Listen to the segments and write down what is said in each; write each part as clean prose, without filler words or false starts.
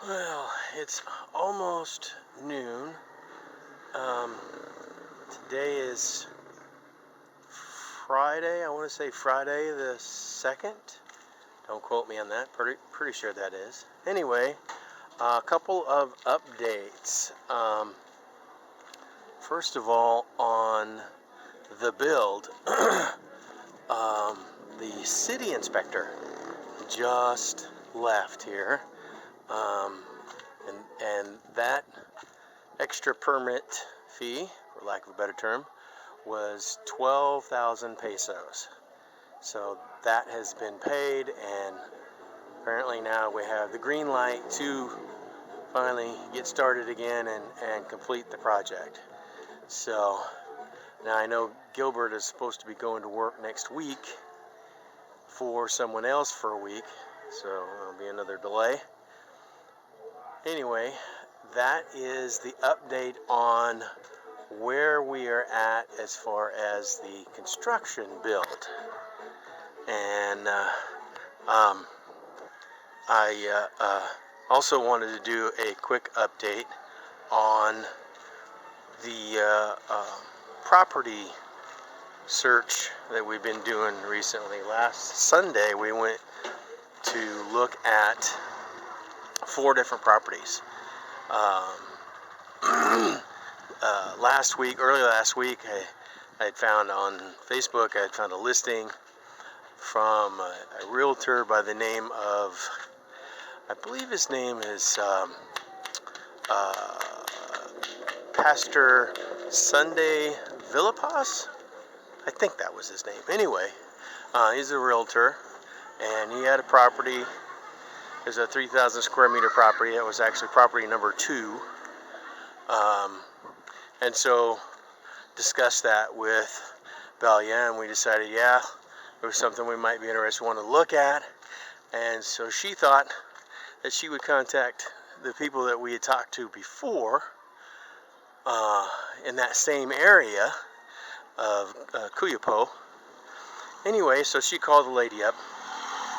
Well, it's almost noon. Today is Friday. I want to say Friday the 2nd. Don't quote me on that. Pretty sure that is. Anyway, a couple of updates. First of all, on the build, the city inspector just left here. And that extra permit fee, for lack of a better term, was 12,000 pesos. So that has been paid, and apparently now we have the green light to finally get started again and complete the project. So now I know Gilbert is supposed to be going to work next week for someone else for a week, so there'll be another delay. Anyway, that is the update on where we are at as far as the construction build. And I also wanted to do a quick update on the property search that we've been doing recently. Last Sunday we went to look at 4 different properties. Early last week, I had found on Facebook, I had found a listing from a realtor by the name of, I believe his name is Pastor Sunday Villapaz. I think that was his name. Anyway, he's a realtor, and he had a property. There's a 3,000 square meter property. It was actually property number 2. And so discussed that with Belia, and we decided, yeah, it was something we might be interested in, want to look at. And so she thought that she would contact the people that we had talked to before in that same area of Cuyapo. Anyway, so she called the lady up,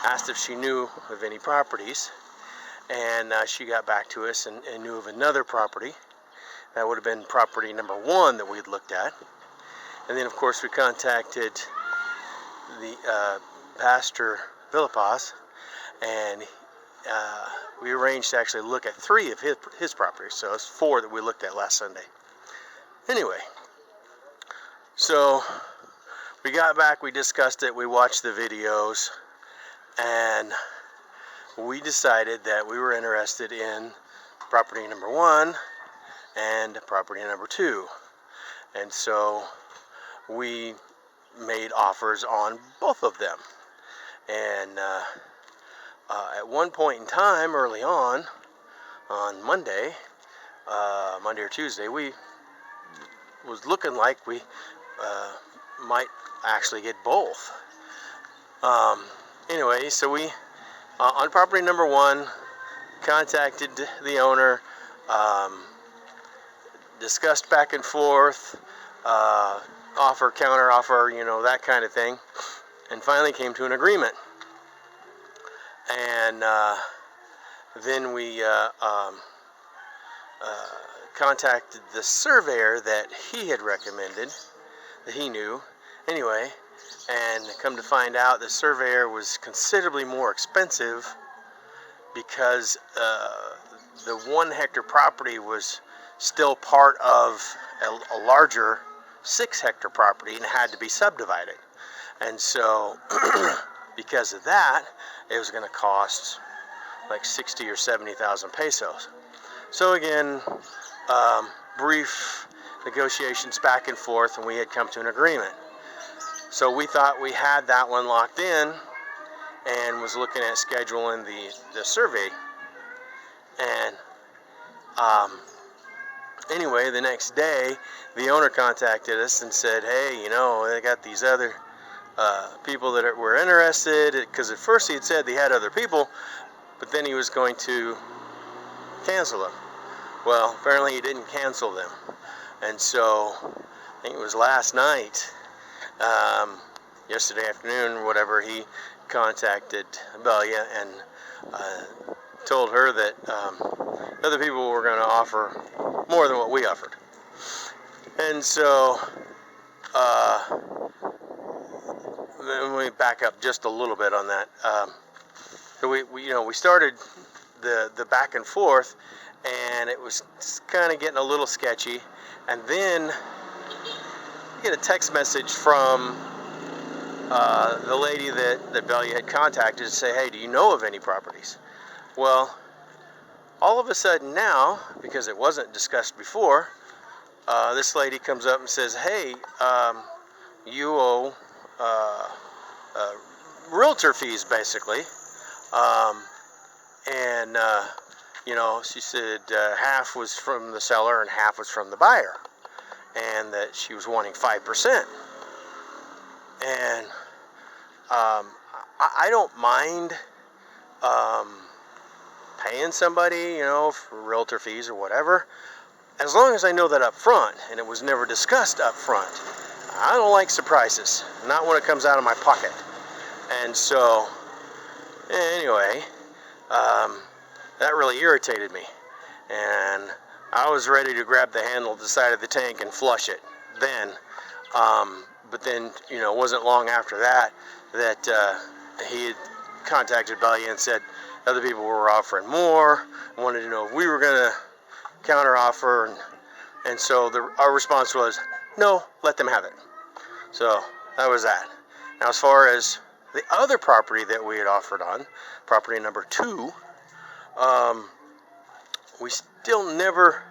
asked if she knew of any properties, and she got back to us and knew of another property. That would have been property number 1 that we'd looked at. And then, of course, we contacted the Pastor Villapaz, and we arranged to actually look at 3 of his properties. So it's 4 that we looked at last Sunday. Anyway, so we got back, we discussed it, we watched the videos, and we decided that we were interested in property number 1 and property number 2. And so we made offers on both of them. And at one point in time, early on Monday or Tuesday, we was looking like we might actually get both. Anyway, so we on property number 1 contacted the owner, discussed back and forth, offer, counter offer, that kind of thing, and finally came to an agreement. And then we contacted the surveyor that he had recommended, that he knew. Anyway, and come to find out, the surveyor was considerably more expensive because the 1 hectare property was still part of a larger 6 hectare property and had to be subdivided. And so because of that, it was going to cost like 60 or 70,000 pesos. So again, brief negotiations back and forth, and we had come to an agreement. So we thought we had that one locked in and was looking at scheduling the survey. And anyway, the next day, the owner contacted us and said, hey, they got these other people that were interested, because at first he had said they had other people, but then he was going to cancel them. Well, apparently he didn't cancel them. And so I think it was last night, yesterday afternoon or whatever, he contacted Belia and told her that other people were going to offer more than what we offered. And so let me back up just a little bit on that. So we started the back and forth, and it was kind of getting a little sketchy. And then I get a text message from the lady that Belia had contacted to say, hey, do you know of any properties? Well, all of a sudden now, because it wasn't discussed before, this lady comes up and says, hey, you owe realtor fees, basically. She said half was from the seller and half was from the buyer, and that she was wanting 5%. And I don't mind paying somebody, for realtor fees or whatever, as long as I know that up front, and it was never discussed up front. I don't like surprises, not when it comes out of my pocket. And so, anyway, that really irritated me. And I was ready to grab the handle of the side of the tank and flush it then. But then, it wasn't long after that he had contacted Belia and said other people were offering more, wanted to know if we were going to counter offer. And so our response was, no, let them have it. So that was that. Now, as far as the other property that we had offered on, property number 2, we still never,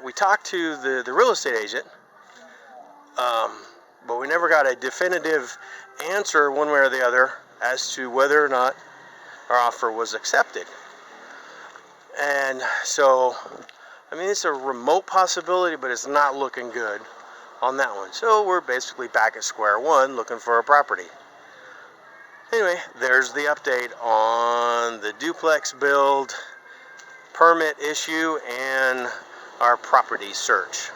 we talked to the real estate agent, but we never got a definitive answer one way or the other as to whether or not our offer was accepted. And so, it's a remote possibility, but it's not looking good on that one. So we're basically back at square one looking for a property. Anyway, there's the update on the duplex build, permit issue, and our property search.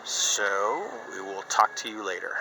So we will talk to you later.